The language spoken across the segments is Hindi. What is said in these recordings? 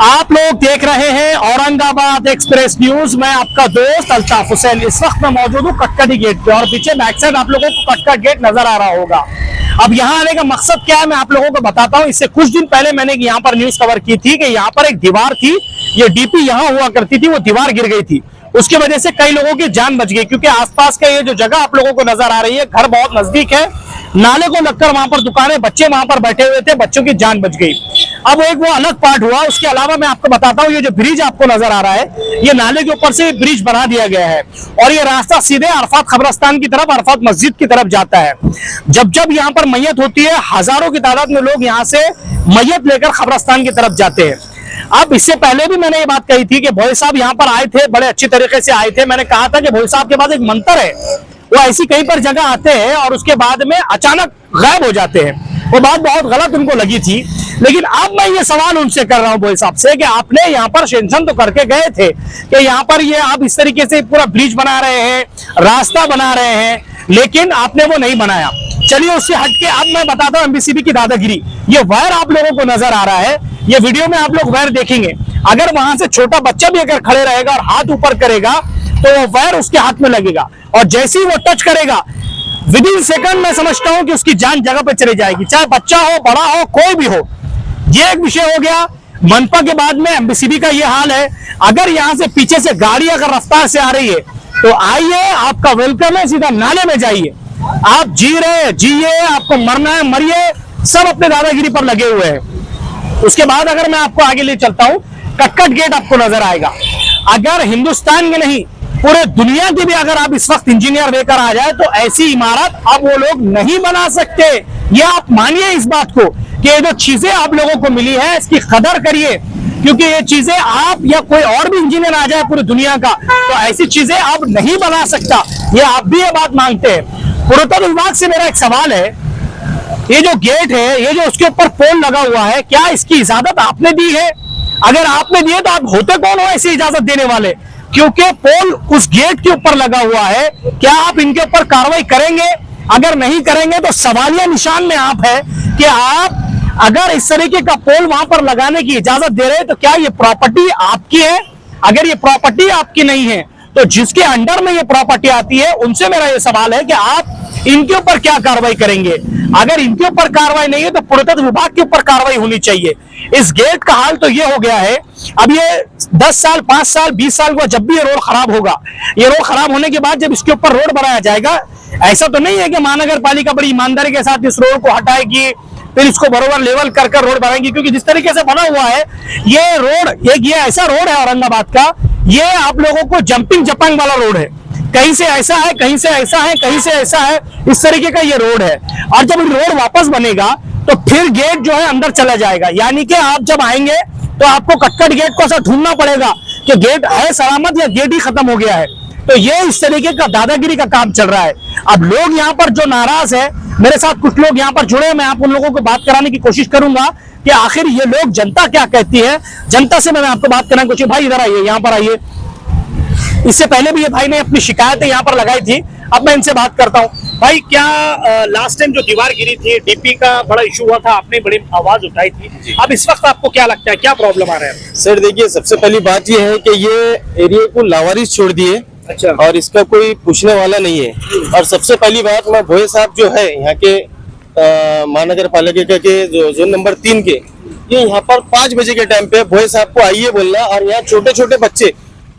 आप लोग देख रहे हैं औरंगाबाद एक्सप्रेस न्यूज। मैं आपका दोस्त अल्ताफ हुसैन इस वक्त मैं मौजूद हूँ कटकटी गेट पे और पीछे बैक साइड आप लोगों को कटकट गेट नजर आ रहा होगा। अब यहाँ आने का मकसद क्या है मैं आप लोगों को बताता हूँ। इससे कुछ दिन पहले मैंने यहाँ पर न्यूज कवर की थी कि यहाँ पर एक दीवार थी, ये डीपी यहाँ हुआ करती थी, वो दीवार गिर गई थी। उसकी वजह से कई लोगों की जान बच गई क्योंकि आसपास का ये जो जगह आप लोगों को नजर आ रही है, घर बहुत नजदीक है, नाले को लगकर वहां पर दुकानें, बच्चे वहां पर बैठे हुए थे, बच्चों की जान बच गई। अब एक वो अलग पार्ट हुआ। उसके अलावा मैं आपको बताता हूँ, ये जो ब्रिज आपको नजर आ रहा है, ये नाले के ऊपर से ब्रिज बना दिया गया है और ये रास्ता सीधे अरफात कब्रिस्तान की तरफ, अरफात मस्जिद की तरफ जाता है। जब जब यहाँ पर मैयत होती है, हजारों की तादाद में लोग यहाँ से मैयत लेकर कब्रिस्तान की तरफ जाते हैं। अब इससे पहले भी मैंने ये बात कही थी कि भोई साहब यहाँ पर आए थे, बड़े अच्छी तरीके से आए थे। मैंने कहा था कि भोई साहब के पास एक मंत्र है, वो ऐसी कहीं पर जगह आते हैं और उसके बाद में अचानक गायब हो जाते हैं। वो बात बहुत गलत उनको लगी थी। लेकिन अब मैं ये सवाल उनसे कर रहा हूं भोई साहब से कि आपने यहाँ पर सेंशन तो करके गए थे कि यहाँ पर ये आप इस तरीके से पूरा ब्रिज बना रहे हैं, रास्ता बना रहे हैं, लेकिन आपने वो नहीं बनाया। चलिए उससे हटके अब मैं बताता हूँ एमबीसीबी की दादागिरी। ये वायर आप लोगों को नजर आ रहा है, ये वीडियो में आप लोग वायर देखेंगे। अगर वहां से छोटा बच्चा भी अगर खड़े रहेगा और हाथ ऊपर करेगा तो वो वायर उसके हाथ में लगेगा और जैसे ही वो टच करेगा विद इन सेकंड मैं समझता हूं कि उसकी जान जगह पे चली जाएगी, चाहे बच्चा हो, बड़ा हो, कोई भी हो। ये एक विषय हो गया। मनपा के बाद में एमबीसीबी का ये हाल है। अगर यहां से पीछे से गाड़ी अगर रफ्तार से आ रही है तो आइए, आपका वेलकम है, सीधा नाले में जाइए। आप जी रहे हैं, जिए, आपको मरना है मरिए, सब अपने दादागिरी पर लगे हुए हैं। उसके बाद अगर मैं आपको आगे ले चलता हूं, कटकट गेट आपको नजर आएगा। अगर हिंदुस्तान के नहीं पूरे दुनिया की भी अगर आप इस वक्त इंजीनियर लेकर आ जाए तो ऐसी इमारत अब वो लोग नहीं बना सकते। ये आप मानिए इस बात को कि ये जो चीजें आप लोगों को मिली है इसकी कदर करिए, क्योंकि ये चीजें आप या कोई और भी इंजीनियर आ जाए पूरी दुनिया का तो ऐसी चीजें आप नहीं बना सकता। ये आप भी ये बात मांगते हैं। पुरातत्व विभाग से मेरा एक सवाल है, ये जो गेट है, ये जो उसके ऊपर पोल लगा हुआ है, क्या इसकी इजाजत आपने दी है? अगर आपने दी है तो आप होते कौन हो ऐसी इजाजत देने वाले? क्योंकि पोल उस गेट के ऊपर लगा हुआ है, क्या आप इनके ऊपर कार्रवाई करेंगे? अगर नहीं करेंगे तो सवालिया निशान में आप है कि आप अगर इस तरीके का पोल वहां पर लगाने की इजाजत दे रहे हैं तो क्या ये प्रॉपर्टी आपकी है? अगर ये प्रॉपर्टी आपकी नहीं है तो जिसके अंडर में ये प्रॉपर्टी आती है उनसे मेरा ये सवाल है कि आप इनके ऊपर क्या कार्रवाई करेंगे? अगर इनके ऊपर कार्रवाई नहीं है तो पुरातत्व विभाग के ऊपर कार्रवाई होनी चाहिए। इस गेट का हाल तो ये हो गया है, अब ये 10 साल, 5 साल, 20 साल को जब भी ये रोड खराब होगा, ये रोड खराब होने के बाद जब इसके ऊपर रोड बनाया जाएगा, ऐसा तो नहीं है कि महानगर पालिका बड़ी ईमानदारी के साथ इस रोड को हटाएगी फिर इसको बरोबर लेवल कर कर रोड बनाएंगी, क्योंकि जिस तरीके से बना हुआ है ये रोड, ये ऐसा रोड है औरंगाबाद का, ये आप लोगों को जंपिंग जपांग वाला रोड है। कहीं से ऐसा है, कहीं से ऐसा है, कहीं से ऐसा है, इस तरीके का ये रोड है। और जब रोड वापस बनेगा तो फिर गेट जो है अंदर चला जाएगा, यानी कि आप जब आएंगे तो आपको कटकट गेट को ऐसा ढूंढना पड़ेगा कि गेट है सलामत या गेट ही खत्म हो गया है। तो ये इस तरीके का दादागिरी का काम चल रहा है। अब लोग यहाँ पर जो नाराज है, मेरे साथ कुछ लोग यहाँ पर जुड़े, मैं आप उन लोगों को बात कराने की कोशिश करूंगा कि आखिर ये लोग, जनता क्या कहती है। जनता से मैं आपको बात कराने की कोशिश, भाई इधर आइए, यहाँ पर आइए। इससे पहले भी ये भाई ने अपनी शिकायतें यहाँ पर लगाई थी, अब मैं इनसे बात करता हूँ। भाई क्या लास्ट टाइम जो दीवार गिरी थी, डीपी का बड़ा इशू हुआ था, आपने बड़ी आवाज उठाई थी, अब इस वक्त आपको क्या लगता है, क्या प्रॉब्लम आ रहा है? सर देखिए, सबसे पहली बात ये है कि ये एरिया को लावारिस छोड़ दिए। अच्छा। और इसका कोई पूछने वाला नहीं है। और सबसे पहली बात, मैं भोए साहब जो है यहाँ के महानगर पालिका के जो जोन नंबर 3 के, ये यहाँ पर 5 बजे के टाइम पे भोए साहब को आइए बोलना, और यहाँ छोटे छोटे बच्चे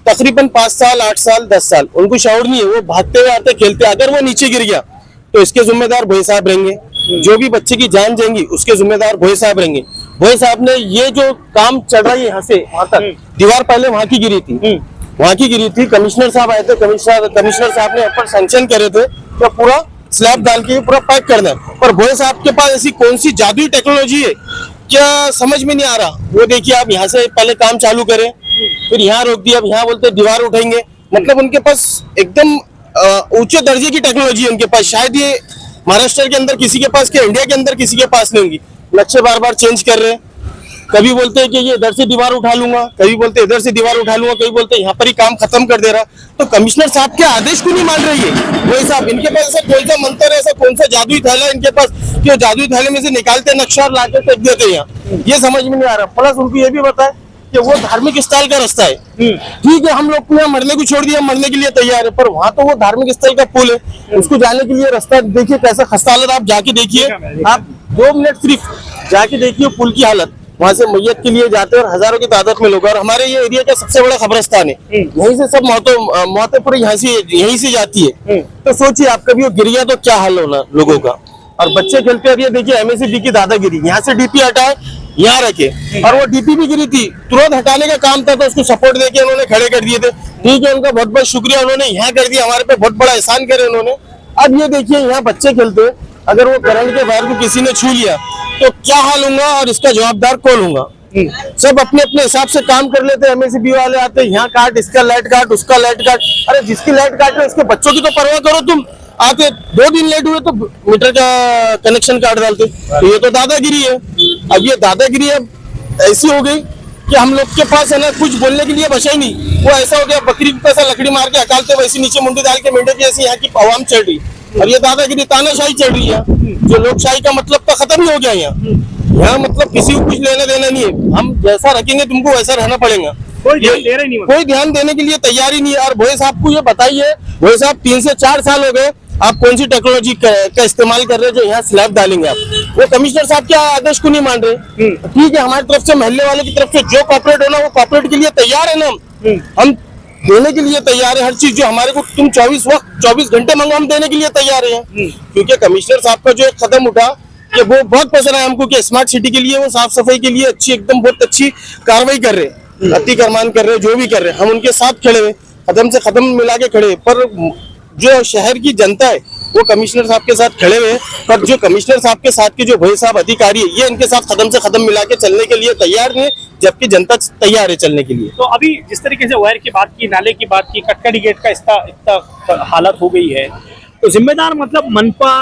तकरीबन 5 साल, 8 साल, 10 साल, उनको शाउर नहीं है, वो भागते हुए आते खेलते, अगर वो नीचे गिर गया तो इसके जिम्मेदार भोए साहब रहेंगे। जो भी बच्चे की जान जाएंगी उसके जिम्मेदार भोए साहब रहेंगे। भोए साहब ने ये जो काम चल रहा है यहाँ से वहां तक, दीवार पहले वहां की गिरी थी, वहां की गिरी थी, कमिश्नर साहब आए थे, कमिश्नर साहब ने ऊपर सैंक्शन करे थे तो पूरा स्लैब डाल के पूरा पैक करना है। पर भोए साहब के पास ऐसी कौन सी जादुई टेक्नोलॉजी है क्या समझ में नहीं आ रहा। वो देखिए, आप यहाँ से पहले काम चालू करें, फिर यहाँ रोक दिया, अब यहाँ बोलते दीवार उठाएंगे। मतलब उनके पास एकदम ऊंचे दर्जे की टेक्नोलॉजी है उनके पास। शायद ये महाराष्ट्र के अंदर किसी के पास, के इंडिया के अंदर किसी के पास नहीं होगी। नक्शे बार बार चेंज कर रहे हैं, कभी बोलते हैं कि ये इधर से दीवार उठा लूंगा, कभी बोलते इधर से दीवार उठा लूंगा, कभी बोलते यहाँ पर ही काम खत्म कर दे रहा। तो कमिश्नर साहब के आदेश को नहीं मान रही है वही साहब। इनके पास ऐसा कौन सा मंत्र है, ऐसा कौन सा जादुई थैला है इनके पास कि जादुई थैले में से निकालते नक्शा और लाके फेंक देते हैं यहाँ, ये समझ में नहीं आ रहा। प्लस उनको ये भी बताए कि वो धार्मिक स्थल का रास्ता है। ठीक है, हम लोग को यहाँ मरने को छोड़ दिया, मरने के लिए तैयार है, पर वहाँ तो वो धार्मिक स्थल का पुल है, उसको जाने के लिए रास्ता देखिए कैसा खस्ता हालत। आप जाके देखिए, आप 2 मिनट सिर्फ जाके देखिए पुल की हालत। वहाँ से मैयत के लिए जाते हैं और हजारों की तादाद में लोग, और हमारे ये एरिया का सबसे बड़ा कब्रिस्तान है, यहीं से सब मौतें पूरी यहीं से जाती है। तो सोचिए आप, कभी वो गिर गया तो क्या हाल होना लोगों का। और बच्चे खेलते हैं, ये देखिए एमएससी की दादागिरी, यहाँ से डीपी हटाए यहाँ रखे, और वो डीपी भी गिरी थी, तुरंत हटाने का काम था, तो उसको सपोर्ट देके उन्होंने खड़े कर दिए थे। ठीक है, उनका बहुत बहुत शुक्रिया, उन्होंने यहाँ कर दिया, हमारे पे बहुत बड़ा एहसान करे उन्होंने। अब ये देखिए यहाँ बच्चे खेलते हैं, अगर वो करंट के वायर को किसी ने छू लिया तो क्या हाल होगा, और इसका जवाबदार कौन होगा। सब अपने अपने हिसाब से काम कर लेते हैं, एमएससी वाले आते हैं, यहाँ काट, इसका लाइट काट, उसका लाइट काट। अरे जिसकी लाइट काट रहे उसके बच्चों की तो परवाह करो तुम। आते 2 दिन लेट हुए तो मीटर का कनेक्शन काट डालते, तो ये तो दादागिरी है। अब ये दादागिरी अब ऐसी हो गई कि हम लोग के पास है ना कुछ बोलने के लिए बचा ही नहीं। वो ऐसा हो गया, बकरी को कैसा लकड़ी मार के हकालते वैसे नीचे मुंडी डाल के मेंढे की ऐसी यहाँ की आवाम चढ़ रही, और ये दादागिरी तानाशाही चढ़ रही है। जो लोकशाही का मतलब तो खत्म ही हो गया यहाँ मतलब किसी को कुछ लेना देना नहीं है। हम जैसा रखेंगे तुमको वैसा रहना पड़ेगा, कोई ध्यान देने के लिए तैयार ही नहीं है। और भोये साहब को ये बताइए, भोये साहब 3 से 4 साल हो गए, आप कौन सी टेक्नोलॉजी का इस्तेमाल कर रहे हैं जो यहाँ स्लैब डालेंगे आप। वो कमिश्नर साहब के आदेश को नहीं मान रहे। ठीक है, हमारी तरफ से, मोहल्ले वाले की तरफ से जो कॉर्पोरेट होना वो कॉर्पोरेट के लिए तैयार है ना, हम देने के लिए तैयार है। हर चीज जो हमारे को तुम 24 घंटे मांगो, हम देने के लिए तैयार है। क्योंकि कमिश्नर साहब का जो एक कदम उठा ये वो बहुत पसंद है हमको, कि स्मार्ट सिटी के लिए वो साफ सफाई के लिए अच्छी एकदम बहुत अच्छी कार्रवाई कर रहे हैं, अतिक्रमण कर रहे हैं, जो भी कर रहे हैं हम उनके साथ खड़े हुए, कदम से कदम मिला के खड़े। पर जो शहर की जनता है वो कमिश्नर साहब के साथ खड़े हुए, पर जो कमिश्नर साहब के साथ के जो भोये साहब अधिकारी है ये इनके साथ कदम से कदम मिला के चलने के लिए तैयार नहीं है, जबकि जनता तैयार है चलने के लिए। तो अभी जिस तरीके से वायर की बात की, नाले की बात की, कटकड़ी गेट का इतना हालत हो गई है, तो जिम्मेदार मतलब मनपा,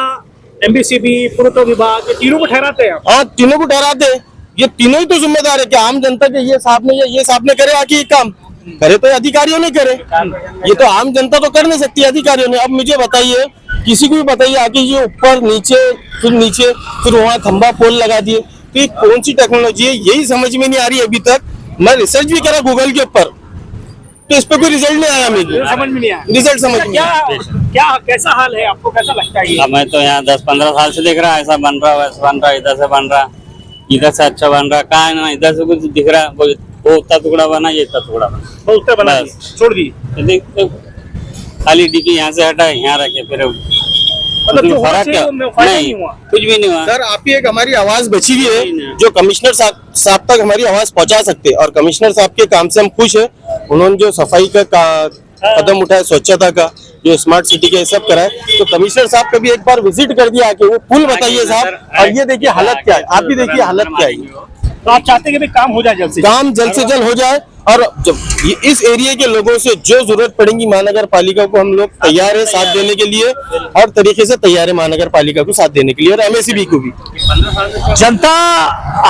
एमबीसीबी, पुरातत्व विभाग, ये तीनों को ठहराते हैं। हाँ, तीनों को ठहराते हैं, ये तीनों ही तो जिम्मेदार है कि आम जनता के ये साहब ने करे आके ये काम करे, तो अधिकारियों ने करे। ये तो आम जनता तो कर नहीं सकती, अधिकारियों ने। अब मुझे बताइए, किसी को भी बताइए आके, ये ऊपर नीचे फिर वहाँ खंबा पोल लगा दिए, तो ये कौन सी टेक्नोलॉजी है यही समझ में नहीं आ रही अभी तक। मैं रिसर्च भी करा गूगल के ऊपर, तो इस पे कोई रिजल्ट नहीं आया, मुझे समझ में नहीं आया रिजल्ट समझ में। क्या कैसा हाल है, आपको कैसा लगता है? हमें तो यहाँ 10-15 साल से दिख रहा है, ऐसा बन रहा है, वैसा बन रहा है, इधर से बन रहा, इधर से अच्छा बन रहा, कहाँ है ना, इधर से कुछ दिख रहा है, वो उतना टुकड़ा बना, ये इतना टुकड़ा बना, छोड़ दी। खाली डीपी यहाँ से हटा, यहाँ रखे, फिर मतलब जो फर्क क्या नहीं हुआ, कुछ भी नहीं हुआ। सर, आप ही एक हमारी आवाज बची हुई है जो कमिश्नर साहब तक हमारी आवाज पहुंचा सकते हैं, और कमिश्नर साहब के काम से हम खुश हैं। उन्होंने जो सफाई का कदम उठाया, स्वच्छता का, जो स्मार्ट सिटी के सब कराए, तो कमिश्नर साहब कभी एक बार विजिट कर दिया कि वो पुल बताइए साहब, और ये देखिए हालत क्या है, आप भी देखिए हालत क्या है। तो आप चाहते हैं कि काम हो जाए जल्द से काम जल्द से जल्द हो जाए, और जब इस एरिया के लोगों से जो जरूरत पड़ेगी महानगर पालिका को, हम लोग तैयार है साथ देने के लिए, और तरीके से तैयार है महानगर पालिका को साथ देने के लिए, और एमएससीबी को भी। जनता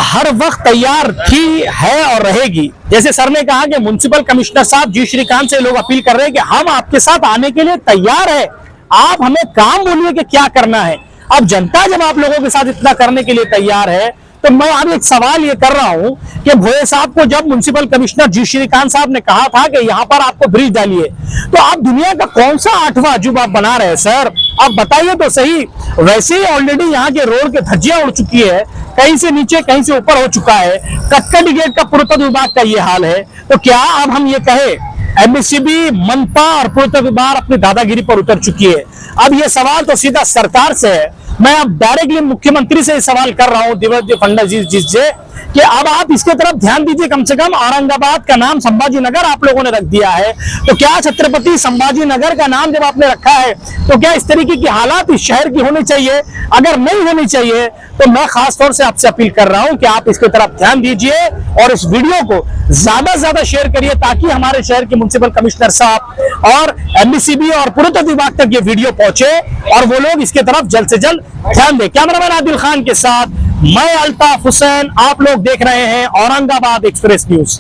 हर वक्त तैयार थी, है और रहेगी। जैसे सर ने कहा कि म्युनिसिपल कमिश्नर साहब जी श्रीकांत से लोग अपील कर रहे हैं कि हम आपके साथ आने के लिए तैयार है, आप हमें काम बोलिए कि क्या करना है। अब जनता जब आप लोगों के साथ इतना करने के लिए तैयार है, तो मैं अब एक सवाल ये कर रहा हूं कि भोये साहब को जब म्युनिसिपल कमिश्नर जी श्रीकांत साहब ने कहा था कि यहां पर आपको ब्रिज डालिए, तो आप दुनिया का कौन सा 8वां अजूबा आप बना रहे हैं सर? आप बताइए तो सही। वैसे ही ऑलरेडी यहाँ के रोड के धज्जियां उड़ चुकी है, कहीं से नीचे कहीं से ऊपर हो चुका है। कटकड़ी गेट का पुरातत्व विभाग का ये हाल है, तो क्या अब हम ये कहे एमएससीबी, मनपा और पुरातत्व विभाग अपनी दादागिरी पर उतर चुकी है? अब ये सवाल तो सीधा सरकार से है। मैं अब डायरेक्टली मुख्यमंत्री से सवाल कर रहा हूं, देवेंद्र फडणवीस जी से, कि अब आप इसके तरफ ध्यान दीजिए। कम से कम औरंगाबाद का नाम संभाजी नगर आप लोगों ने रख दिया है, तो क्या छत्रपति संभाजी नगर का नाम जब आपने रखा है, तो क्या इस तरीके की हालात इस शहर की होनी चाहिए? अगर नहीं होनी चाहिए तो मैं खास तौर से आपसे अपील कर रहा हूं कि आप इसके तरफ ध्यान दीजिए और इस वीडियो को ज्यादा से ज्यादा शेयर करिए, ताकि हमारे शहर के म्युनिसिपल कमिश्नर साहब और एमबीसीबी और पुरातत्व विभाग तक ये वीडियो पहुंचे और वो लोग इसके तरफ जल्द से जल्द ध्यान दें। कैमरामैन आदिल खान के साथ मैं अल्ताफ हुसैन, आप लोग देख रहे हैं औरंगाबाद एक्सप्रेस न्यूज।